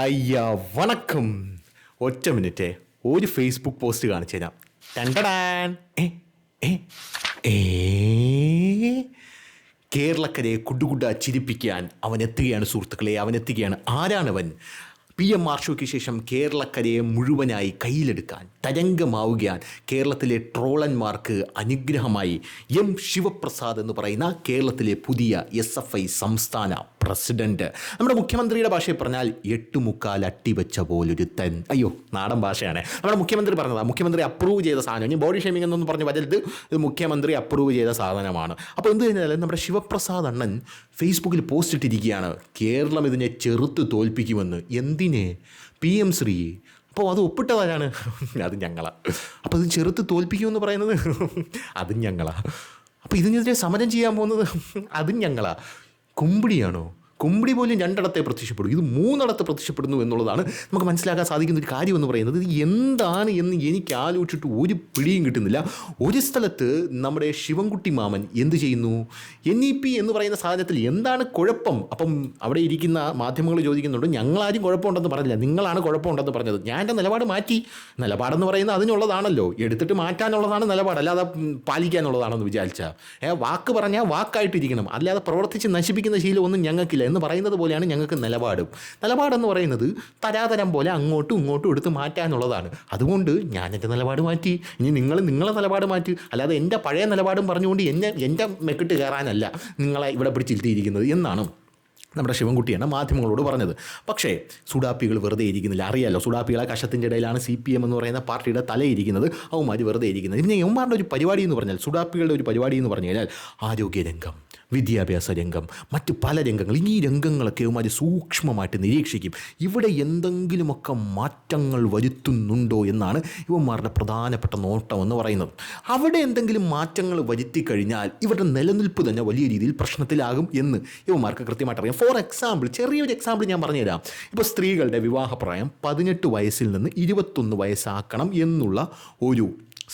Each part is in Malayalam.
അയ്യാ വണക്കം. ഒറ്റ മിനിറ്റ്, ഒരു ഫേസ്ബുക്ക് പോസ്റ്റ് കാണിച്ചു തരാം. ടണ്ടടാൻ. ഏ ഏ കേരളക്കരയെ കുടുകുട ചിരിപ്പിക്കാൻ അവൻ എത്തുകയാണ് സുഹൃത്തുക്കളെ, അവൻ എത്തുകയാണ്. ആരാണവൻ? PM ഷോയ്ക്ക് ശേഷം കേരളക്കരയെ മുഴുവനായി കയ്യിലെടുക്കാൻ തരംഗമാവുകയാൻ കേരളത്തിലെ ട്രോളന്മാർക്ക് അനുഗ്രഹമായി ശിവപ്രസാദ് എന്ന് പറയുന്ന കേരളത്തിലെ പുതിയ SFI സംസ്ഥാന പ്രസിഡന്റ്. നമ്മുടെ മുഖ്യമന്ത്രിയുടെ ഭാഷയിൽ പറഞ്ഞാൽ 8 അട്ടി വെച്ച പോലൊരുത്തൻ. അയ്യോ, നാടൻ ഭാഷയാണ്. നമ്മുടെ മുഖ്യമന്ത്രി പറഞ്ഞതാണ്, മുഖ്യമന്ത്രി അപ്രൂവ് ചെയ്ത സാധനം. ഇനി ബോഡി ഷേമിംഗ് എന്നൊന്നും പറഞ്ഞ് വരരുത്, ഇത് മുഖ്യമന്ത്രി അപ്രൂവ് ചെയ്ത സാധനമാണ്. അപ്പോൾ എന്ത് കഴിഞ്ഞാലും നമ്മുടെ ശിവപ്രസാദ് അണ്ണൻ ഫേസ്ബുക്കിൽ പോസ്റ്റ് ഇട്ടിരിക്കുകയാണ്, കേരളം ഇതിനെ ചെറുത്ത് തോൽപ്പിക്കുമെന്ന്. എന്തിനെ? PM ശ്രീ. അപ്പോൾ അത് ഒപ്പിട്ടതാരാണ്? അത് ഞങ്ങളാ. അപ്പോൾ ഇത് ചെറുത്ത് തോൽപ്പിക്കുമെന്ന് പറയുന്നത് അതും ഞങ്ങളാ. അപ്പോൾ ഇതിനെതിരെ സമരം ചെയ്യാൻ പോകുന്നത് അതും ഞങ്ങളാ. കുമ്പിടിയാണോ? കുമ്പിടി പോലും 2 പ്രത്യക്ഷപ്പെടും, ഇത് 3 പ്രത്യക്ഷപ്പെടുന്നു എന്നുള്ളതാണ് നമുക്ക് മനസ്സിലാക്കാൻ സാധിക്കുന്ന ഒരു കാര്യം എന്ന് പറയുന്നത്. ഇത് എന്താണ് എന്ന് എനിക്ക് ആലോചിച്ചിട്ട് ഒരു പിടിയും കിട്ടുന്നില്ല. ഒരു സ്ഥലത്ത് നമ്മുടെ ശിവൻകുട്ടി മാമൻ എന്ത് ചെയ്യുന്നു? NEP എന്ന് പറയുന്ന സാധനത്തിൽ എന്താണ് കുഴപ്പം? അപ്പം അവിടെ ഇരിക്കുന്ന മാധ്യമങ്ങൾ ചോദിക്കുന്നുണ്ട്, ഞങ്ങളാരും കുഴപ്പമുണ്ടെന്ന് പറഞ്ഞില്ല, നിങ്ങളാണ് കുഴപ്പമുണ്ടെന്ന് പറഞ്ഞത്. ഞാൻ എൻ്റെ നിലപാട് മാറ്റി. നിലപാടെന്ന് പറയുന്നത് അതിനുള്ളതാണല്ലോ, എടുത്തിട്ട് മാറ്റാനുള്ളതാണ് നിലപാട്, അല്ലാതെ പാലിക്കാനുള്ളതാണെന്ന് വിചാരിച്ചാൽ. വാക്ക് പറഞ്ഞാൽ വാക്കായിട്ടിരിക്കണം, അല്ലാതെ പ്രവർത്തിച്ച് നശിപ്പിക്കുന്ന ശീലമൊന്നും ഞങ്ങൾക്കില്ല എന്ന് പറയുന്നത് പോലെയാണ് ഞങ്ങൾക്ക് നിലപാടെന്ന് പറയുന്നത് തരാതരം പോലെ അങ്ങോട്ടും ഇങ്ങോട്ടും എടുത്ത് മാറ്റാനുള്ളതാണ്. അതുകൊണ്ട് ഞാൻ എൻ്റെ നിലപാട് മാറ്റി. ഇനി നിങ്ങളെ നിലപാട് മാറ്റി, അല്ലാതെ എൻ്റെ പഴയ നിലപാടും പറഞ്ഞുകൊണ്ട് എൻ്റെ മെക്കിട്ട് കയറാനല്ല നിങ്ങളെ ഇവിടെ പിടിച്ചിരുത്തിയിരിക്കുന്നത് എന്നാണ് നമ്മുടെ ശിവൻകുട്ടിയാണ് മാധ്യമങ്ങളോട് പറഞ്ഞത്. പക്ഷേ സുഡാപ്പികൾ വെറുതെ ഇരിക്കുന്നില്ല. അറിയാലോ, സുഡാപ്പികളെ കഷത്തിൻ്റെ ഇടയിലാണ് CPM എന്ന് പറയുന്ന പാർട്ടിയുടെ തലയിരിക്കുന്നത്. അവന്മാർ വെറുതെ ഇരിക്കുന്നത്. പിന്നെ യവന്മാരുടെ ഒരു പരിപാടി എന്ന് പറഞ്ഞാൽ, സുഡാപ്പികളുടെ ഒരു പരിപാടി എന്ന് പറഞ്ഞു കഴിഞ്ഞാൽ ആരോഗ്യരംഗം, വിദ്യാഭ്യാസ രംഗം, മറ്റ് പല രംഗങ്ങൾ, ഈ രംഗങ്ങളൊക്കെ ഇവന്മാർ സൂക്ഷ്മമായിട്ട് നിരീക്ഷിക്കും. ഇവിടെ എന്തെങ്കിലുമൊക്കെ മാറ്റങ്ങൾ വരുത്തുന്നുണ്ടോ എന്നാണ് ഇവന്മാരുടെ പ്രധാനപ്പെട്ട നോട്ടം എന്ന് പറയുന്നത്. അവിടെ എന്തെങ്കിലും മാറ്റങ്ങൾ വരുത്തി കഴിഞ്ഞാൽ ഇവരുടെ നിലനിൽപ്പ് തന്നെ വലിയ രീതിയിൽ പ്രശ്നത്തിലാകും എന്ന് ഇവന്മാർക്ക് കൃത്യമായിട്ട് അറിയാം. ഫോർ എക്സാമ്പിൾ, ചെറിയൊരു എക്സാമ്പിൾ ഞാൻ പറഞ്ഞുതരാം. ഇപ്പോൾ സ്ത്രീകളുടെ വിവാഹപ്രായം 18 വയസ്സിൽ നിന്ന് 21 വയസ്സാക്കണം എന്നുള്ള ഒരു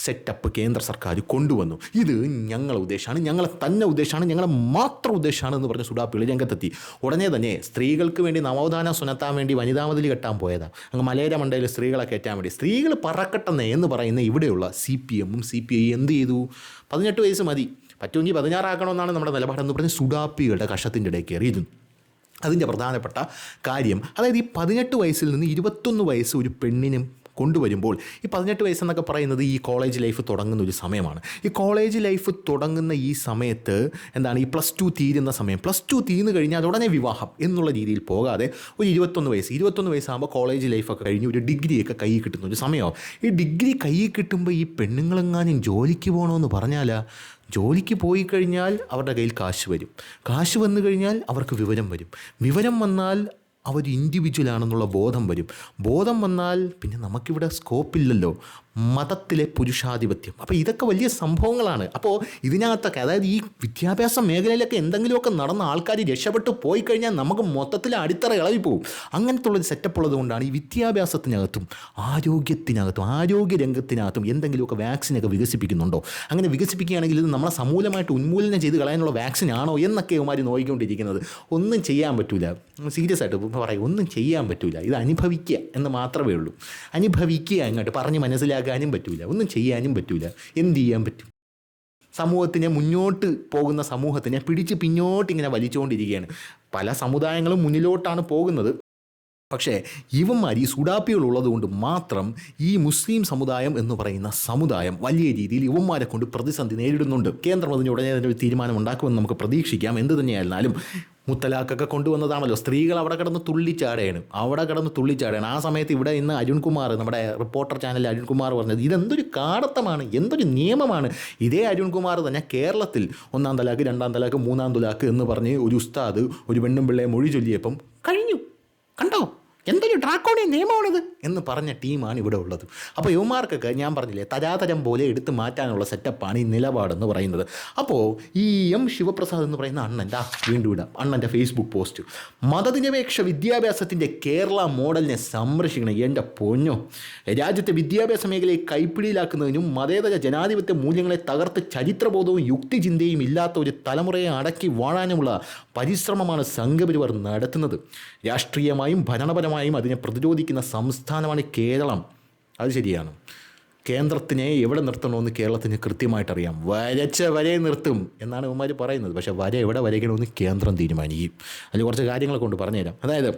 സെറ്റപ്പ് കേന്ദ്ര സർക്കാർ കൊണ്ടുവന്നു. ഇത് ഞങ്ങളെ ഉദ്ദേശമാണ്, ഞങ്ങളെ തന്നെ ഉദ്ദേശമാണ്, ഞങ്ങളെ മാത്രം ഉദ്ദേശമാണ് എന്ന് പറഞ്ഞ് സുഡാപ്പികൾ രംഗത്തെത്തി. ഉടനെ തന്നെ സ്ത്രീകൾക്ക് വേണ്ടി നവോത്ഥാനം സുനത്താൻ വേണ്ടി വനിതാ മതിൽ കെട്ടാൻ പോയതാണ്. അങ്ങ് മലയോര മണ്ടയിൽ സ്ത്രീകളെ കയറ്റാൻ വേണ്ടി സ്ത്രീകൾ പറക്കട്ടെന്നേ എന്ന് പറയുന്ന ഇവിടെയുള്ള CPM CPI എന്ത് ചെയ്തു? 18 വയസ്സ് മതി, പറ്റുമെങ്കിൽ 16 ആക്കണമെന്നാണ് നമ്മുടെ നിലപാടെന്ന് പറഞ്ഞ് സുഡാപ്പികളുടെ കഷത്തിൻ്റെ ഇടയിൽ കയറിയിരുന്നു. അതിൻ്റെ പ്രധാനപ്പെട്ട കാര്യം, അതായത് ഈ 18 വയസ്സിൽ നിന്ന് 21 വയസ്സ് ഒരു പെണ്ണിനും കൊണ്ടുവരുമ്പോൾ, ഈ 18 വയസ്സെന്നൊക്കെ പറയുന്നത് ഈ കോളേജ് ലൈഫ് തുടങ്ങുന്ന ഒരു സമയമാണ്. ഈ കോളേജ് ലൈഫ് തുടങ്ങുന്ന ഈ സമയത്ത് എന്താണ്, ഈ +2 തീരുന്ന സമയം, +2 തീർന്നു കഴിഞ്ഞാൽ ഉടനെ വിവാഹം എന്നുള്ള രീതിയിൽ പോകാതെ ഒരു 21 വയസ്സാകുമ്പോൾ കോളേജ് ലൈഫൊക്കെ കഴിഞ്ഞ് ഒരു ഡിഗ്രിയൊക്കെ കയ്യിൽ കിട്ടുന്ന ഒരു സമയമാവും. ഈ ഡിഗ്രി കയ്യിൽ കിട്ടുമ്പോൾ ഈ പെണ്ണുങ്ങളെങ്ങാനും ജോലിക്ക് പോകണമെന്ന് പറഞ്ഞാൽ, ജോലിക്ക് പോയി കഴിഞ്ഞാൽ അവരുടെ കയ്യിൽ കാശ് വരും. കാശ് വന്നു കഴിഞ്ഞാൽ അവർക്ക് വിവരം വന്നാൽ അവർ ഇൻഡിവിജ്വലാണെന്നുള്ള ബോധം വരും. ബോധം വന്നാൽ പിന്നെ നമുക്കിവിടെ സ്കോപ്പില്ലല്ലോ, മതത്തിലെ പുരുഷാധിപത്യം. അപ്പോൾ ഇതൊക്കെ വലിയ സംഭവങ്ങളാണ്. അപ്പോൾ ഇതിനകത്തൊക്കെ, അതായത് ഈ വിദ്യാഭ്യാസ മേഖലയിലൊക്കെ എന്തെങ്കിലുമൊക്കെ നടന്ന ആൾക്കാർ രക്ഷപ്പെട്ടു പോയി കഴിഞ്ഞാൽ നമുക്ക് മൊത്തത്തിൽ അടിത്തറ ഇളകി പോകും. അങ്ങനത്തെ ഉള്ളൊരു സെറ്റപ്പ് ഉള്ളത് കൊണ്ടാണ് ഈ വിദ്യാഭ്യാസത്തിനകത്തും ആരോഗ്യ രംഗത്തിനകത്തും എന്തെങ്കിലുമൊക്കെ വാക്സിനൊക്കെ വികസിപ്പിക്കുന്നുണ്ടോ, അങ്ങനെ വികസിപ്പിക്കുകയാണെങ്കിൽ ഇത് നമ്മളെ സമൂലമായിട്ട് ഉന്മൂലനം ചെയ്ത് കളയാനുള്ള വാക്സിൻ ആണോ എന്നൊക്കെ ഇവന്മാർ നോക്കിക്കൊണ്ടിരിക്കുന്നത്. ഒന്നും ചെയ്യാൻ പറ്റില്ല, സീരിയസ് ആയിട്ട് പറയും, ഒന്നും ചെയ്യാൻ പറ്റില്ല. ഇത് അനുഭവിക്കുക എന്ന് മാത്രമേ ഉള്ളൂ. അനുഭവിക്കുക, അങ്ങോട്ട് പറഞ്ഞ് മനസ്സിലാക്കാനും പറ്റില്ല, ഒന്നും ചെയ്യാനും പറ്റില്ല. എന്ത് ചെയ്യാൻ പറ്റും? സമൂഹത്തിനെ മുന്നോട്ട് പോകുന്ന സമൂഹത്തിനെ പിടിച്ച് പിന്നോട്ടിങ്ങനെ വലിച്ചുകൊണ്ടിരിക്കുകയാണ്. പല സമുദായങ്ങളും മുന്നിലോട്ടാണ് പോകുന്നത്. പക്ഷേ ഇവന്മാർ ഈ സുഡാപ്പികളുള്ളത് കൊണ്ട് മാത്രം ഈ മുസ്ലിം സമുദായം എന്ന് പറയുന്ന സമുദായം വലിയ രീതിയിൽ ഇവന്മാരെ കൊണ്ട് പ്രതിസന്ധി നേരിടുന്നുണ്ട്. കേന്ദ്രം അതിന് ഉടനെ തന്നെ ഒരു തീരുമാനം ഉണ്ടാക്കുമെന്ന് നമുക്ക് പ്രതീക്ഷിക്കാം. എന്ത് തന്നെയായിരുന്നാലും മുത്തലാഖൊക്കെ കൊണ്ടുവന്നതാണല്ലോ. സ്ത്രീകൾ അവിടെ കിടന്ന് തുള്ളിച്ചാടുകയാണ്. ആ സമയത്ത് ഇവിടെ ഇന്ന് അരുൺകുമാർ, നമ്മുടെ റിപ്പോർട്ടർ ചാനലിൽ അരുൺകുമാർ പറഞ്ഞത്, ഇതെന്തൊരു കാടത്തമാണ്, എന്തൊരു നിയമമാണ്. ഇതേ അരുൺകുമാർ തന്നെ കേരളത്തിൽ 1-ാം തലാഖ്, 2-ാം തലാഖ്, 3-ാം തലാഖ് എന്ന് പറഞ്ഞ് ഒരു ഉസ്താദ് ഒരു പെണ്ണും പിള്ളയെ മൊഴി ചൊല്ലിയപ്പം കഴിഞ്ഞു, കണ്ടോ എന്തൊരു ഡ്രാക്കോണിയൻ നിയമമാണിത് എന്ന് പറഞ്ഞ ടീമാണ് ഇവിടെ ഉള്ളത്. അപ്പോൾ യുവമാർക്കൊക്കെ ഞാൻ പറഞ്ഞില്ലേ, തരാതരം പോലെ എടുത്ത് മാറ്റാനുള്ള സെറ്റപ്പാണ് ഈ നിലപാടെന്ന് പറയുന്നത്. അപ്പോൾ ഈ ശിവപ്രസാദ് എന്ന് പറയുന്ന വീണ്ടും ഇടാം അണ്ണൻ്റെ ഫേസ്ബുക്ക് പോസ്റ്റ്, മതനിരപേക്ഷ വിദ്യാഭ്യാസത്തിൻ്റെ കേരള മോഡലിനെ സംരക്ഷിക്കണം. എൻ്റെ പൊന്നോ, രാജ്യത്തെ വിദ്യാഭ്യാസ മേഖലയെ കൈപ്പിടിയിലാക്കുന്നതിനും മതേതര ജനാധിപത്യ മൂല്യങ്ങളെ തകർത്ത് ചരിത്രബോധവും യുക്തിചിന്തയും ഇല്ലാത്ത ഒരു തലമുറയെ അടക്കി വാഴാനുമുള്ള പരിശ്രമമാണ് സംഘപരിവാർ നടത്തുന്നത്. രാഷ്ട്രീയമായും ഭരണപരമായും അതിനെ പ്രതിരോധിക്കുന്ന സംസ്ഥാനമാണ് കേരളം. അത് ശരിയാണ്. കേന്ദ്രത്തിനെ എവിടെ നിർത്തണമെന്ന് കേരളത്തിന് കൃത്യമായിട്ടറിയാം. വരച്ച വരയെ നിർത്തും എന്നാണ് ഇവന്മാർ പറയുന്നത്. പക്ഷേ വര എവിടെ വരയ്ക്കണമെന്ന് കേന്ദ്രം തീരുമാനിക്കും. അതിൽ കുറച്ച് കാര്യങ്ങൾ കൊണ്ട് പറഞ്ഞുതരാം. അതായത്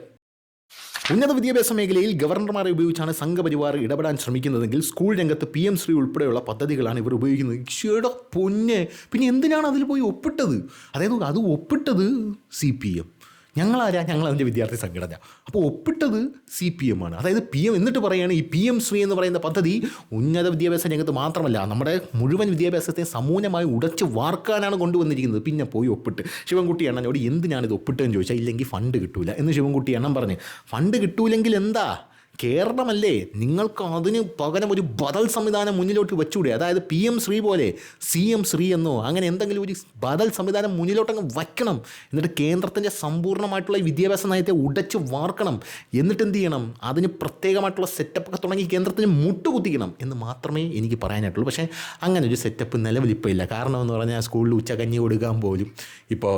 ഉന്നത വിദ്യാഭ്യാസ മേഖലയിൽ ഗവർണർമാരെ ഉപയോഗിച്ചാണ് സംഘപരിവാർ ഇടപെടാൻ ശ്രമിക്കുന്നതെങ്കിൽ സ്കൂൾ രംഗത്ത് PM ശ്രീ ഉൾപ്പെടെയുള്ള പദ്ധതികളാണ് ഇവർ ഉപയോഗിക്കുന്നത്. ചേടാ പൊന്നെ, പിന്നെ എന്തിനാണ് അതിൽ പോയി ഒപ്പിട്ടത്? അതായത് അത് ഒപ്പിട്ടത് CPM. ഞങ്ങളാരാ? ഞങ്ങളതിൻ്റെ വിദ്യാർത്ഥി സംഘടന. അപ്പോൾ ഒപ്പിട്ടത് CPM ആണ്. അതായത് PM എന്നിട്ട് പറയുകയാണ് ഈ PM ശ്രീ എന്ന് പറയുന്ന പദ്ധതി ഉന്നത വിദ്യാഭ്യാസ രംഗത്ത് മാത്രമല്ല നമ്മുടെ മുഴുവൻ വിദ്യാഭ്യാസത്തെ സമൂലമായി ഉടച്ച് വാർക്കാനാണ് കൊണ്ടുവന്നിരിക്കുന്നത്. പിന്നെ പോയി ഒപ്പിട്ട് ശിവൻകുട്ടി അണ്ണനോട് എന്തിനാണ് ഇത് ഒപ്പിട്ടതെന്ന് ചോദിച്ചാൽ ഇല്ലെങ്കിൽ ഫണ്ട് കിട്ടൂല എന്ന് ശിവൻകുട്ടി അണ്ണൻ പറഞ്ഞ്. ഫണ്ട് കിട്ടൂലെങ്കിൽ എന്താ? കേരളമല്ലേ, നിങ്ങൾക്ക് അതിന് പകരം ഒരു ബദൽ സംവിധാനം മുന്നിലോട്ട് വെച്ചൂടെ? അതായത് PM ശ്രീ പോലെ CM ശ്രീ എന്നോ അങ്ങനെ എന്തെങ്കിലും ഒരു ബദൽ സംവിധാനം മുന്നിലോട്ടങ്ങ് വയ്ക്കണം. എന്നിട്ട് കേന്ദ്രത്തിൻ്റെ സമ്പൂർണ്ണമായിട്ടുള്ള വിദ്യാഭ്യാസ നയത്തെ ഉടച്ച് വാർക്കണം. എന്നിട്ട് എന്ത് ചെയ്യണം? അതിന് പ്രത്യേകമായിട്ടുള്ള സെറ്റപ്പൊക്കെ തുടങ്ങി കേന്ദ്രത്തിന് മുട്ടുകുത്തിക്കണം എന്ന് മാത്രമേ എനിക്ക് പറയാനായിട്ടുള്ളൂ. പക്ഷേ അങ്ങനെ ഒരു സെറ്റപ്പ് നിലവിലിപ്പോൾ ഇല്ല. കാരണം എന്ന് പറഞ്ഞാൽ സ്കൂളിൽ ഉച്ചകഞ്ഞി കൊടുക്കാൻ പോലും ഇപ്പോൾ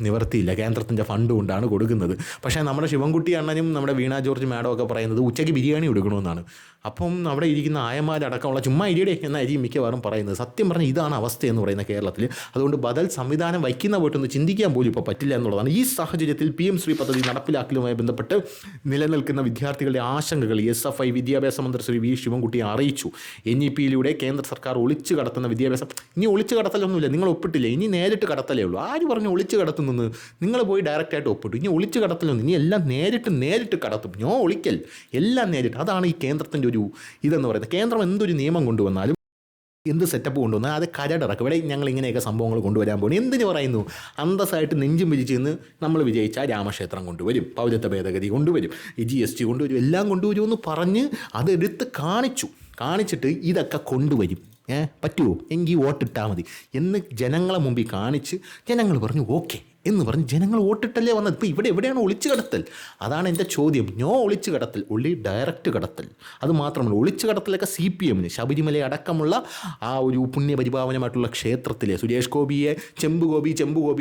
നിവർത്തിയില്ല. കേന്ദ്രത്തിൻ്റെ ഫണ്ട് കൊണ്ടാണ് കൊടുക്കുന്നത്. പക്ഷേ നമ്മുടെ ശിവൻകുട്ടി അണ്ണനും നമ്മുടെ വീണ ജോർജ് മാഡം ഒക്കെ പറയുന്നത് ഉച്ചയ്ക്ക് ബിരിയാണി കൊടുക്കണമെന്നാണ്. അപ്പം അവിടെ ഇരിക്കുന്ന ആയമാരടക്കമുള്ള ചുമ്മാ ഇരിയുടെ എന്നായിരിക്കും മിക്കവാറും പറയുന്നത്. സത്യം പറഞ്ഞാൽ ഇതാണ് അവസ്ഥയെന്ന് പറയുന്ന കേരളത്തിൽ. അതുകൊണ്ട് ബദൽ സംവിധാനം വയ്ക്കുന്ന പോയിട്ടൊന്ന് ചിന്തിക്കാൻ പോലും ഇപ്പോൾ പറ്റില്ല എന്നുള്ളതാണ്. ഈ സാഹചര്യത്തിൽ PM ശ്രീ പദ്ധതി നടപ്പിലാക്കലുമായി ബന്ധപ്പെട്ട് നിലനിൽക്കുന്ന വിദ്യാർത്ഥികളുടെ ആശങ്കകൾ SFI വിദ്യാഭ്യാസ മന്ത്രി ശ്രീ V ശിവൻകുട്ടിയെ അറിയിച്ചു. NEP-യിലൂടെ കേന്ദ്ര സർക്കാർ ഒളിച്ചു കടത്തുന്ന വിദ്യാഭ്യാസം, ഇനി ഒളിച്ചു കടത്തലൊന്നുമില്ല, നിങ്ങൾ ഒപ്പിട്ടില്ലേ, ഇനി നേരിട്ട് കടത്തലേ ഉള്ളൂ. ആര് പറഞ്ഞു ഒളിച്ചു കടത്തുന്നത്? നിങ്ങൾ പോയി ഡയറക്റ്റായിട്ട് ഒപ്പിട്ടു. ഇനി ഒളിച്ചു കടത്തലൊന്നും, ഇനി എല്ലാം നേരിട്ട് കടത്തും. ഞാൻ ഒളിക്കൽ എല്ലാം നേരിട്ട്. അതാണ് ഈ കേന്ദ്രത്തിൻ്റെ ഒരു ഇതെന്ന് പറയുന്നത്. കേന്ദ്രം എന്തൊരു നിയമം കൊണ്ടുവന്നാലും എന്ത് സെറ്റപ്പ് കൊണ്ടുവന്നാൽ അത് കരടിറക്കും. ഇവിടെ ഞങ്ങൾ ഇങ്ങനെയൊക്കെ സംഭവങ്ങൾ കൊണ്ടുവരാൻ പോകുന്നു. എന്തിനു പറയുന്നു? അന്തസ്സായിട്ട് നെഞ്ചും പിരിച്ച് നിന്ന് നമ്മൾ വിജയിച്ചാൽ രാമക്ഷേത്രം കൊണ്ടുവരും, പൗരത്വ ഭേദഗതി കൊണ്ടുവരും, ഈ GST കൊണ്ടുവരും, എല്ലാം കൊണ്ടുവരുമെന്ന് പറഞ്ഞ് അതെടുത്ത് കാണിച്ചിട്ട് ഇതൊക്കെ കൊണ്ടുവരും. പറ്റുമോ എങ്കിൽ വോട്ടിട്ടാൽ മതി എന്ന് ജനങ്ങളെ മുമ്പിൽ കാണിച്ച് ജനങ്ങൾ പറഞ്ഞു ഓക്കെ എന്ന് പറഞ്ഞ് ജനങ്ങൾ വോട്ടിട്ടല്ലേ വന്നത്. ഇപ്പോൾ ഇവിടെ എവിടെയാണ് ഒളിച്ചു കടത്തൽ? അതാണ് എൻ്റെ ചോദ്യം. ഒളിച്ചു കടത്തൽ, ഒള്ളി ഡയറക്റ്റ് കടത്തൽ. അത് മാത്രമല്ല, ഒളിച്ചു കടത്തലൊക്കെ CPM-ന് ശബരിമല അടക്കമുള്ള ആ ഒരു പുണ്യപരിപാവനമായിട്ടുള്ള ക്ഷേത്രത്തിലെ സുരേഷ് ഗോപിയെ ചെമ്പ് ഗോപി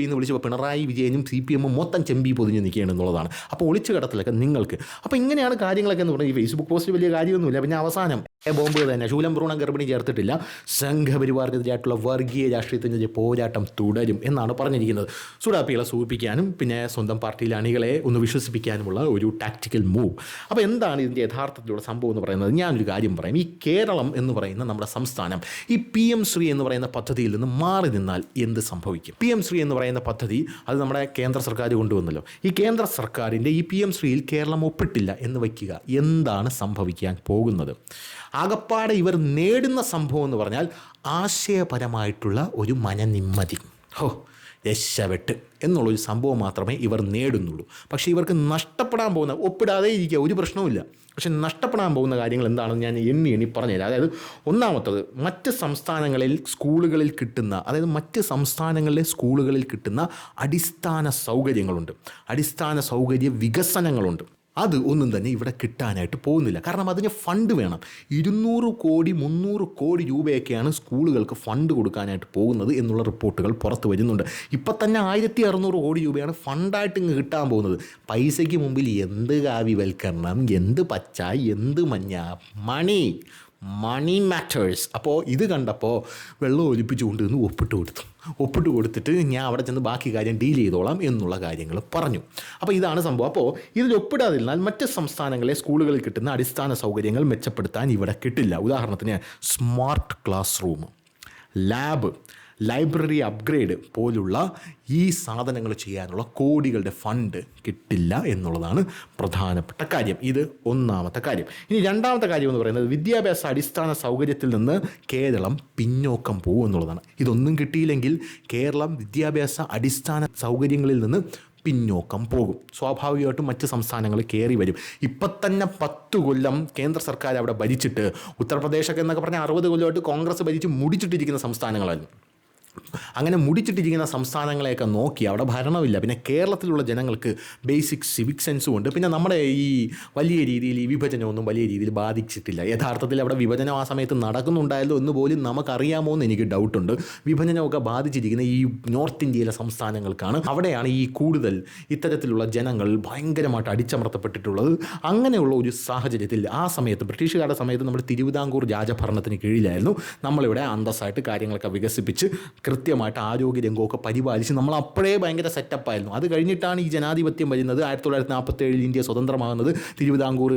എന്ന് വിളിച്ചപ്പോൾ പിണറായി വിജയനും CPM മൊത്തം ചെമ്പി പൊതിഞ്ഞ് നിൽക്കുകയാണ് എന്നുള്ളതാണ്. അപ്പോൾ ഒളിച്ചു കടത്തലൊക്കെ നിങ്ങൾക്ക്. അപ്പോൾ ഇങ്ങനെയാണ് കാര്യങ്ങളൊക്കെ എന്ന് പറഞ്ഞാൽ ഈ ഫേസ്ബുക്ക് പോസ്റ്റ് വലിയ കാര്യമൊന്നുമില്ല. പിന്നെ അവസാനം ബോംബ് തന്നെ, ശൂലം ഭ്രൂണം ഗർഭിണി ചേർത്തിട്ടില്ല, സംഘപരിവാറിനെതിരായിട്ടുള്ള വർഗീയ രാഷ്ട്രീയത്തിൻ്റെ പോരാട്ടം തുടരും എന്നാണ് പറഞ്ഞിരിക്കുന്നത്. സുഡാപ്പികളെ സൂചിപ്പിക്കാനും പിന്നെ സ്വന്തം പാർട്ടിയിലെ അണികളെ ഒന്ന് വിശ്വസിപ്പിക്കാനുമുള്ള ഒരു ടാക്ടിക്കൽ മൂവ്. അപ്പോൾ എന്താണ് ഇതിൻ്റെ യഥാർത്ഥത്തിലുള്ള സംഭവം എന്ന് പറയുന്നത്? ഞാനൊരു കാര്യം പറയാം. ഈ കേരളം എന്ന് പറയുന്ന നമ്മുടെ സംസ്ഥാനം ഈ PM ശ്രീ എന്ന് പറയുന്ന പദ്ധതിയിൽ നിന്ന് മാറി നിന്നാൽ എന്ത് സംഭവിക്കും? PM ശ്രീ എന്ന് പറയുന്ന പദ്ധതി അത് നമ്മുടെ കേന്ദ്ര സർക്കാർ കൊണ്ടുവന്നല്ലോ. ഈ കേന്ദ്ര സർക്കാരിൻ്റെ ഈ PM ശ്രീയിൽ കേരളം ഒപ്പിട്ടില്ല എന്ന് വയ്ക്കുക. എന്താണ് സംഭവിക്കാൻ പോകുന്നത്? ആകപ്പാടെ ഇവർ നേടുന്ന സംഭവം എന്ന് പറഞ്ഞാൽ ആശയപരമായിട്ടുള്ള ഒരു മനനിമ്മതി. രക്ഷപ്പെട്ട് എന്നുള്ളൊരു സംഭവം മാത്രമേ ഇവർ നേടുന്നുള്ളൂ. പക്ഷേ ഇവർക്ക് നഷ്ടപ്പെടാൻ പോകുന്ന, ഒപ്പിടാതെ ഇരിക്കുക ഒരു പ്രശ്നവുമില്ല, പക്ഷെ നഷ്ടപ്പെടാൻ പോകുന്ന കാര്യങ്ങൾ എന്താണെന്ന് ഞാൻ എണ്ണി പറഞ്ഞുതരാം. അതായത് ഒന്നാമത്തത്, മറ്റ് സംസ്ഥാനങ്ങളിൽ സ്കൂളുകളിൽ കിട്ടുന്ന, അതായത് മറ്റ് സംസ്ഥാനങ്ങളിലെ സ്കൂളുകളിൽ കിട്ടുന്ന അടിസ്ഥാന സൗകര്യങ്ങളുണ്ട്, അടിസ്ഥാന സൗകര്യ വികസനങ്ങളുണ്ട്. അത് ഒന്നും തന്നെ ഇവിടെ കിട്ടാനായിട്ട് പോകുന്നില്ല. കാരണം അതിന് ഫണ്ട് വേണം. 200 കോടി 300 കോടി രൂപയൊക്കെയാണ് സ്കൂളുകൾക്ക് ഫണ്ട് കൊടുക്കാനായിട്ട് പോകുന്നത് എന്നുള്ള റിപ്പോർട്ടുകൾ പുറത്ത് വരുന്നുണ്ട്. ഇപ്പം തന്നെ 1600 കോടി രൂപയാണ് ഫണ്ടായിട്ട് ഇങ്ങ് കിട്ടാൻ പോകുന്നത്. പൈസയ്ക്ക് മുമ്പിൽ എന്ത് കാവ്യവൽക്കരണം, എന്ത് പച്ച, എന്ത് മഞ്ഞ, മണി മാറ്റേഴ്സ്. അപ്പോൾ ഇത് കണ്ടപ്പോൾ വെള്ളം ഒലിപ്പിച്ചു കൊണ്ടുവന്ന് ഒപ്പിട്ട് കൊടുത്തിട്ട് ഞാൻ അവിടെ ചെന്ന് ബാക്കി കാര്യം ഡീൽ ചെയ്തോളാം എന്നുള്ള കാര്യങ്ങൾ പറഞ്ഞു. അപ്പോൾ ഇതാണ് സംഭവം. അപ്പോൾ ഇതിൽ ഒപ്പിടാതിരുന്നാൽ മറ്റ് സംസ്ഥാനങ്ങളിലെ സ്കൂളുകളിൽ കിട്ടുന്ന അടിസ്ഥാന സൗകര്യങ്ങൾ മെച്ചപ്പെടുത്താൻ ഇവിടെ കിട്ടില്ല. ഉദാഹരണത്തിന് smart class room, lab, library upgrade പോലുള്ള ഈ സാധനങ്ങൾ ചെയ്യാനുള്ള കോടികളുടെ ഫണ്ട് കിട്ടില്ല എന്നുള്ളതാണ് പ്രധാനപ്പെട്ട കാര്യം. ഇത് ഒന്നാമത്തെ കാര്യം. ഇനി രണ്ടാമത്തെ കാര്യം എന്ന് പറയുന്നത് വിദ്യാഭ്യാസ അടിസ്ഥാന സൗകര്യത്തിൽ നിന്ന് കേരളം പിന്നോക്കം പോകും എന്നുള്ളതാണ്. ഇതൊന്നും കിട്ടിയില്ലെങ്കിൽ കേരളം വിദ്യാഭ്യാസ അടിസ്ഥാന സൗകര്യങ്ങളിൽ നിന്ന് പിന്നോക്കം പോകും. സ്വാഭാവികമായിട്ടും മറ്റ് സംസ്ഥാനങ്ങൾ കയറി വരും. ഇപ്പം തന്നെ 10 കൊല്ലം കേന്ദ്ര സർക്കാർ അവിടെ ഭരിച്ചിട്ട്, ഉത്തർപ്രദേശൊക്കെ എന്നൊക്കെ പറഞ്ഞാൽ 60 കൊല്ലമായിട്ട് കോൺഗ്രസ് ഭരിച്ച് മുടിച്ചിട്ടിരിക്കുന്ന സംസ്ഥാനങ്ങളായിരുന്നു. അങ്ങനെ മുടിച്ചിട്ടിരിക്കുന്ന സംസ്ഥാനങ്ങളെയൊക്കെ നോക്കി അവിടെ ഭരണമില്ല. പിന്നെ കേരളത്തിലുള്ള ജനങ്ങൾക്ക് ബേസിക് സിവിക് സെൻസും ഉണ്ട്. പിന്നെ നമ്മുടെ ഈ വലിയ രീതിയിൽ ഈ വിഭജനമൊന്നും വലിയ രീതിയിൽ ബാധിച്ചിട്ടില്ല. യഥാർത്ഥത്തിൽ അവിടെ വിഭജനം ആ സമയത്ത് നടക്കുന്നുണ്ടായല്ലോ എന്ന് പോലും നമുക്കറിയാമോ എന്ന് എനിക്ക് ഡൗട്ടുണ്ട്. വിഭജനമൊക്കെ ബാധിച്ചിരിക്കുന്ന ഈ നോർത്ത് ഇന്ത്യയിലെ സംസ്ഥാനങ്ങൾക്കാണ്. അവിടെയാണ് ഈ കൂടുതൽ ഇത്തരത്തിലുള്ള ജനങ്ങൾ ഭയങ്കരമായിട്ട് അടിച്ചമർത്തപ്പെട്ടിട്ടുള്ളത്. അങ്ങനെയുള്ള ഒരു സാഹചര്യത്തിൽ ആ സമയത്ത് ബ്രിട്ടീഷുകാരുടെ സമയത്ത് നമ്മൾ തിരുവിതാംകൂർ രാജഭരണത്തിന് കീഴിലായിരുന്നു. നമ്മളിവിടെ അന്തസ്സായിട്ട് കാര്യങ്ങളൊക്കെ വികസിപ്പിച്ച് കൃത്യമായിട്ട് ആരോഗ്യരംഗമൊക്കെ പരിപാലിച്ച് നമ്മൾ അപ്പോഴേ ഭയങ്കര സെറ്റപ്പായിരുന്നു. അത് കഴിഞ്ഞിട്ടാണ് ഈ ജനാധിപത്യം വരുന്നത്. 1947 ഇന്ത്യ സ്വതന്ത്രമാകുന്നത്, തിരുവിതാംകൂർ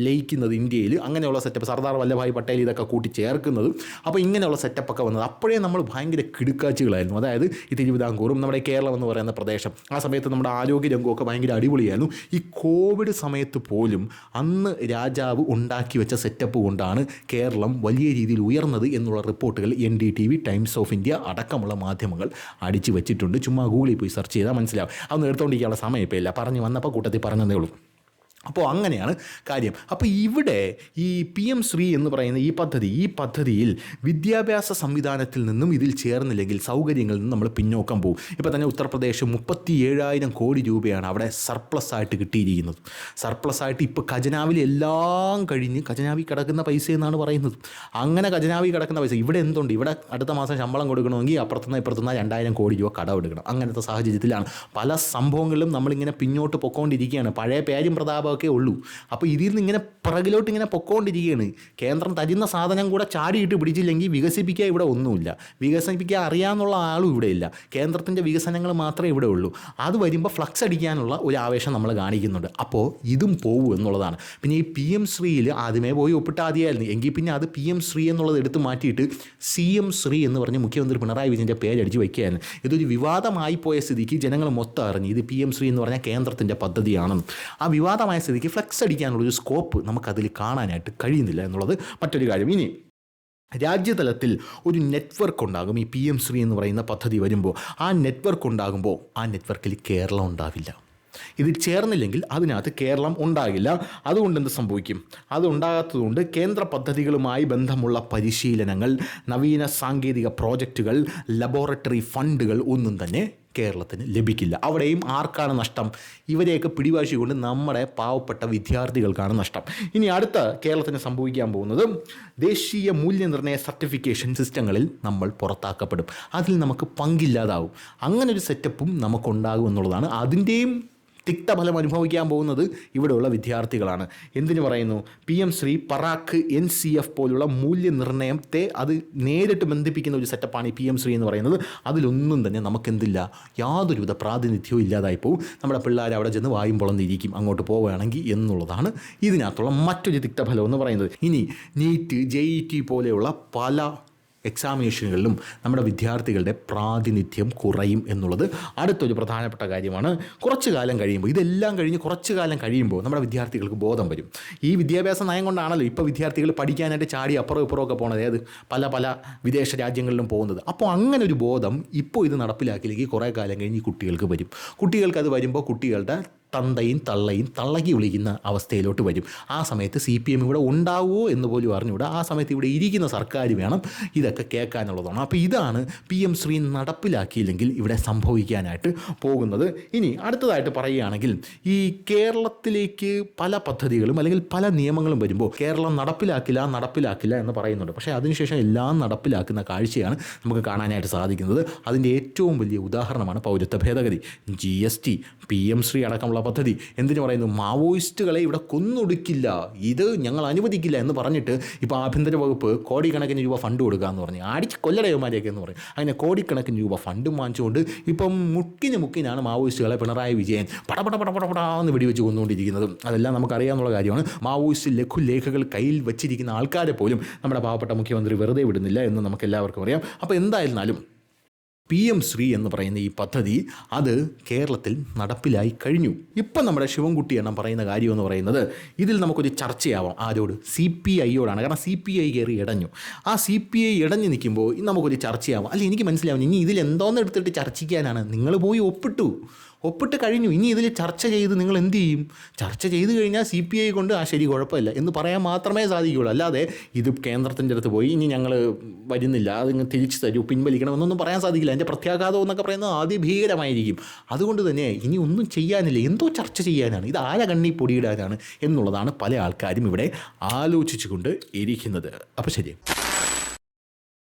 ലയിക്കുന്നത് ഇന്ത്യയിൽ, അങ്ങനെയുള്ള സെറ്റപ്പ്, സർദാർ വല്ലഭായ് പട്ടേൽ ഇതൊക്കെ കൂട്ടി ചേർക്കുന്നത്. അപ്പോൾ ഇങ്ങനെയുള്ള സെറ്റപ്പൊക്കെ വന്നത് അപ്പോഴേ നമ്മൾ ഭയങ്കര കിടുക്കാച്ചികളായിരുന്നു. അതായത് ഈ തിരുവിതാംകൂറും നമ്മുടെ കേരളം എന്ന് പറയുന്ന പ്രദേശം ആ സമയത്ത് നമ്മുടെ ആരോഗ്യരംഗമൊക്കെ ഭയങ്കര അടിപൊളിയായിരുന്നു. ഈ കോവിഡ് സമയത്ത് പോലും അന്ന് രാജാവ് ഉണ്ടാക്കി വെച്ച സെറ്റപ്പ് കൊണ്ടാണ് കേരളം വലിയ രീതിയിൽ ഉയർന്നത് എന്നുള്ള റിപ്പോർട്ടുകൾ NDTV, ടൈംസ് ഓഫ് ഇന്ത്യ അടക്കമുള്ള മാധ്യമങ്ങൾ അടിച്ചു വെച്ചിട്ടുണ്ട്. ചുമ്മാ ഗൂഗിളിൽ പോയി സെർച്ച് ചെയ്താൽ മനസ്സിലാവും. അതൊന്നും എടുത്തുകൊണ്ടിരിക്കാനുള്ള സമയം ഇപ്പോൾ ഇല്ല, പറഞ്ഞു വന്നപ്പോൾ കൂട്ടത്തിൽ പറഞ്ഞതേ ഉള്ളൂ. അപ്പോൾ അങ്ങനെയാണ് കാര്യം. അപ്പോൾ ഇവിടെ ഈ PM ശ്രീ എന്ന് പറയുന്ന ഈ പദ്ധതിയിൽ വിദ്യാഭ്യാസ സംവിധാനത്തിൽ നിന്നും ഇതിൽ ചേർന്നില്ലെങ്കിൽ സൗകര്യങ്ങളിൽ നിന്നും നമ്മൾ പിന്നോക്കം പോകും. ഇപ്പോൾ തന്നെ ഉത്തർപ്രദേശ് 37,000 കോടി രൂപയാണ് അവിടെ സർപ്ലസ് ആയിട്ട് കിട്ടിയിരിക്കുന്നത്. സർപ്ലസ് ആയിട്ട് ഇപ്പോൾ ഖജനാവിൽ എല്ലാം കഴിഞ്ഞ് ഖജനാവിൽ കിടക്കുന്ന പൈസ എന്നാണ് പറയുന്നത്. അങ്ങനെ ഖജനാവിൽ കിടക്കുന്ന പൈസ ഇവിടെ എന്തുണ്ട്? ഇവിടെ അടുത്ത മാസം ശമ്പളം കൊടുക്കണമെങ്കിൽ അപ്പുറത്തുനിന്ന് 2,000 കോടി രൂപ കടമെടുക്കണം. അങ്ങനത്തെ സാഹചര്യത്തിലാണ് പല സംഭവങ്ങളിലും നമ്മളിങ്ങനെ പിന്നോട്ട് പൊക്കോണ്ടിരിക്കുകയാണ്. പഴയ പേരും പ്രതാപം ഒക്കെ ഉള്ളൂ. അപ്പോൾ ഇതിൽ നിന്ന് ഇങ്ങനെ പിറകിലോട്ട് ഇങ്ങനെ പൊക്കോണ്ടിരിക്കുകയാണ്. കേന്ദ്രം തരുന്ന സാധനം കൂടെ ചാടിയിട്ട് പിടിച്ചില്ലെങ്കിൽ വികസിപ്പിക്കാൻ ഇവിടെ ഒന്നുമില്ല. വികസിപ്പിക്കാൻ അറിയാമെന്നുള്ള ആളും ഇവിടെ ഇല്ല. കേന്ദ്രത്തിൻ്റെ വികസനങ്ങൾ മാത്രമേ ഇവിടെ ഉള്ളൂ. അത് വരുമ്പോൾ ഫ്ലക്സ് അടിക്കാനുള്ള ഒരു ആവേശം നമ്മൾ കാണിക്കുന്നുണ്ട്. അപ്പോൾ ഇതും പോകും എന്നുള്ളതാണ്. പിന്നെ ഈ PM ശ്രീയിൽ ആദ്യമേ പോയി ഒപ്പിട്ട് ആദ്യമായിരുന്നു എങ്കിൽ പിന്നെ അത് PM ശ്രീ എന്നുള്ളത് എടുത്ത് മാറ്റിയിട്ട് CM ശ്രീ എന്ന് പറഞ്ഞ് മുഖ്യമന്ത്രി പിണറായി വിജയൻ്റെ പേരടിച്ച് വയ്ക്കുകയായിരുന്നു. ഇതൊരു വിവാദമായി പോയ സ്ഥിതിക്ക് ജനങ്ങൾ മൊത്തം അറിഞ്ഞു ഇത് PM ശ്രീ എന്ന് പറഞ്ഞാൽ കേന്ദ്രത്തിൻ്റെ പദ്ധതിയാണെന്ന്. ആ വിവാദമായ സ്ഥിതിക്ക് ഫ്ലെക്സ് അടിക്കാനുള്ളൊരു സ്കോപ്പ് നമുക്കതിൽ കാണാനായിട്ട് കഴിയുന്നില്ല എന്നുള്ളത് മറ്റൊരു കാര്യം. ഇനി രാജ്യതലത്തിൽ ഒരു നെറ്റ്വർക്ക് ഉണ്ടാകും. ഈ PM ശ്രീ എന്ന് പറയുന്ന പദ്ധതി വരുമ്പോൾ ആ നെറ്റ്വർക്ക് ഉണ്ടാകുമ്പോൾ ആ നെറ്റ്വർക്കിൽ കേരളം ഉണ്ടാവില്ല. ഇതിൽ ചേർന്നില്ലെങ്കിൽ അതിനകത്ത് കേരളം ഉണ്ടാകില്ല. അതുകൊണ്ട് എന്ത് സംഭവിക്കും? അതുണ്ടാകാത്തതുകൊണ്ട് കേന്ദ്ര പദ്ധതികളുമായി ബന്ധമുള്ള പരിശീലനങ്ങൾ, നവീന സാങ്കേതിക പ്രോജക്റ്റുകൾ, ലബോറട്ടറി ഫണ്ടുകൾ ഒന്നും തന്നെ കേരളത്തിന് ലഭിക്കില്ല. അവിടെയും ആർക്കാണ് നഷ്ടം? ഇവരെയൊക്കെ പിടിവാശിക്കൊണ്ട് നമ്മുടെ പാവപ്പെട്ട വിദ്യാർത്ഥികൾക്കാണ് നഷ്ടം. ഇനി അടുത്ത കേരളത്തിന് സംഭവിക്കാൻ പോകുന്നത് ദേശീയ മൂല്യനിർണ്ണയ സർട്ടിഫിക്കേഷൻ സിസ്റ്റങ്ങളിൽ നമ്മൾ പുറത്താക്കപ്പെടും. അതിൽ നമുക്ക് പങ്കില്ലാതാവും. അങ്ങനൊരു സെറ്റപ്പും നമുക്കുണ്ടാകും എന്നുള്ളതാണ്. അതിൻ്റെയും തിക്തഫലം അനുഭവിക്കാൻ പോകുന്നത് ഇവിടെയുള്ള വിദ്യാർത്ഥികളാണ്. എന്തിനു പറയുന്നു? PM ശ്രീ, പറാക്ക്, NCF പോലുള്ള മൂല്യനിർണ്ണയത്തെ അത് നേരിട്ട് ബന്ധിപ്പിക്കുന്ന ഒരു സെറ്റപ്പാണ് ഈ PM ശ്രീ എന്ന് പറയുന്നത്. അതിലൊന്നും തന്നെ നമുക്കെന്തില്ല, യാതൊരുവിധ പ്രാതിനിധ്യവും ഇല്ലാതായിപ്പോവും. നമ്മുടെ പിള്ളേർ അവിടെ ചെന്ന് വായും പൊളന്നിരിക്കും അങ്ങോട്ട് പോവുകയാണെങ്കിൽ എന്നുള്ളതാണ് ഇതിനകത്തുള്ള മറ്റൊരു തിക്തഫലം എന്ന് പറയുന്നത്. ഇനി NEET, JET പോലെയുള്ള പല എക്സാമിനേഷനുകളിലും നമ്മുടെ വിദ്യാർത്ഥികളുടെ പ്രാതിനിധ്യം കുറയും എന്നുള്ളത് അടുത്തൊരു പ്രധാനപ്പെട്ട കാര്യമാണ്. കുറച്ച് കാലം കഴിയുമ്പോൾ, ഇതെല്ലാം കഴിഞ്ഞ് കുറച്ച് കാലം കഴിയുമ്പോൾ നമ്മുടെ വിദ്യാർത്ഥികൾക്ക് ബോധം വരും. ഈ വിദ്യാഭ്യാസ നയം കൊണ്ടാണല്ലോ ഇപ്പോൾ വിദ്യാർത്ഥികൾ പഠിക്കാനായിട്ട് ചാടി അപ്പുറം ഇപ്പുറമൊക്കെ പോകുന്നത്, അതായത് പല വിദേശ രാജ്യങ്ങളിലും പോകുന്നത്. അപ്പോൾ അങ്ങനെ ഒരു ബോധം ഇപ്പോൾ ഇത് നടപ്പിലാക്കിയില്ലെങ്കിൽ കുറേ കാലം കഴിഞ്ഞ് ഈ കുട്ടികൾക്ക് വരും. കുട്ടികൾക്കത് വരുമ്പോൾ കുട്ടികളുടെ തന്തയും തള്ളയും തള്ളക്കി വിളിക്കുന്ന അവസ്ഥയിലോട്ട് വരും. ആ സമയത്ത് CPM ഇവിടെ ഉണ്ടാവുമോ എന്ന് പോലും അറിഞ്ഞുകൂടാ. ആ സമയത്ത് ഇവിടെ ഇരിക്കുന്ന സർക്കാർ വേണം ഇതൊക്കെ കേൾക്കാനുള്ളതാണ്. അപ്പോൾ ഇതാണ് PM ശ്രീ നടപ്പിലാക്കിയില്ലെങ്കിൽ ഇവിടെ സംഭവിക്കാനായിട്ട് പോകുന്നത്. ഇനി അടുത്തതായിട്ട് പറയുകയാണെങ്കിൽ ഈ കേരളത്തിലേക്ക് പല പദ്ധതികളും അല്ലെങ്കിൽ പല നിയമങ്ങളും വരുമ്പോൾ കേരളം നടപ്പിലാക്കില്ല എന്ന് പറയുന്നുണ്ട്. പക്ഷേ അതിനുശേഷം എല്ലാം നടപ്പിലാക്കുന്ന കാഴ്ചയാണ് നമുക്ക് കാണാനായിട്ട് സാധിക്കുന്നത്. അതിൻ്റെ ഏറ്റവും വലിയ ഉദാഹരണമാണ് പൗരത്വ ഭേദഗതി, GST, PM ശ്രീ അടക്കമുള്ള പദ്ധതി. എന്തിനു പറയുന്നു? മാവോയിസ്റ്റുകളെ ഇവിടെ കൊന്നൊടുക്കില്ല, ഇത് ഞങ്ങൾ അനുവദിക്കില്ല എന്ന് പറഞ്ഞിട്ട് ഇപ്പോൾ ആഭ്യന്തര വകുപ്പ് കോടിക്കണക്കിന് രൂപ ഫണ്ട് കൊടുക്കുക എന്ന് പറഞ്ഞ് അടിച്ച് കൊല്ലടയന്മാരെയൊക്കെ എന്ന് പറയും. അങ്ങനെ കോടിക്കണക്കിന് രൂപ ഫണ്ടും വാങ്ങിച്ചുകൊണ്ട് ഇപ്പം മുക്കിനാണ് മാവോയിസ്റ്റുകളെ പിണറായി വിജയൻ പടപടന്ന് വെടിവെച്ച് കൊന്നുകൊണ്ടിരിക്കുന്നത്. അതെല്ലാം നമുക്കറിയാവുന്ന കാര്യമാണ്. മാവോയിസ്റ്റ് ലഘുലേഖകൾ കയ്യിൽ വെച്ചിരിക്കുന്ന ആൾക്കാരെ പോലും നമ്മുടെ പാവപ്പെട്ട മുഖ്യമന്ത്രി വെറുതെ വിടുന്നില്ല എന്ന് നമുക്ക് എല്ലാവർക്കും അറിയാം. അപ്പോൾ എന്തായിരുന്നാലും PM ശ്രീ എന്ന് പറയുന്ന ഈ പദ്ധതി അത് കേരളത്തിൽ നടപ്പിലായി കഴിഞ്ഞു. ഇപ്പം നമ്മുടെ ശിവൻകുട്ടി എണ്ണം പറയുന്ന കാര്യം എന്ന് പറയുന്നത് ഇതിൽ നമുക്കൊരു ചർച്ചയാവാം. ആരോട്? CPIയോടാണ്. കാരണം CPI കയറി ഇടഞ്ഞു. ആ CPI ഇടഞ്ഞു നിൽക്കുമ്പോൾ നമുക്കൊരു ചർച്ചയാവാം. അല്ല, എനിക്ക് മനസ്സിലാവും ഇനി ഇതിൽ എന്തോന്ന് എടുത്തിട്ട് ചർച്ചിക്കാനാണ്. നിങ്ങൾ പോയി ഒപ്പിട്ട് കഴിഞ്ഞു. ഇനി ഇതിൽ ചർച്ച ചെയ്ത് നിങ്ങൾ എന്ത് ചെയ്യും? ചർച്ച ചെയ്ത് കഴിഞ്ഞാൽ CPI കൊണ്ട് ശരി കുഴപ്പമില്ല എന്ന് പറയാൻ മാത്രമേ സാധിക്കുകയുള്ളൂ. അല്ലാതെ ഇത് കേന്ദ്രത്തിൻ്റെ അടുത്ത് പോയി ഇനി ഞങ്ങൾ വരുന്നില്ല, അതിങ്ങ് തിരിച്ചു തരൂ, പിൻവലിക്കണം എന്നൊന്നും പറയാൻ സാധിക്കില്ല. അതിൻ്റെ പ്രത്യാഘാതം എന്നൊക്കെ പറയുന്നത് അതിഭീകരമായിരിക്കും. അതുകൊണ്ട് തന്നെ ഇനി ഒന്നും ചെയ്യാനില്ല, എന്തോ ചർച്ച ചെയ്യാനാണ്, ഇത് ആരെ കണ്ണി പൊടിയിടാനാണ് എന്നുള്ളതാണ് പല ആൾക്കാരും ഇവിടെ ആലോചിച്ചു കൊണ്ട് ഇരിക്കുന്നത്. അപ്പോൾ ശരി.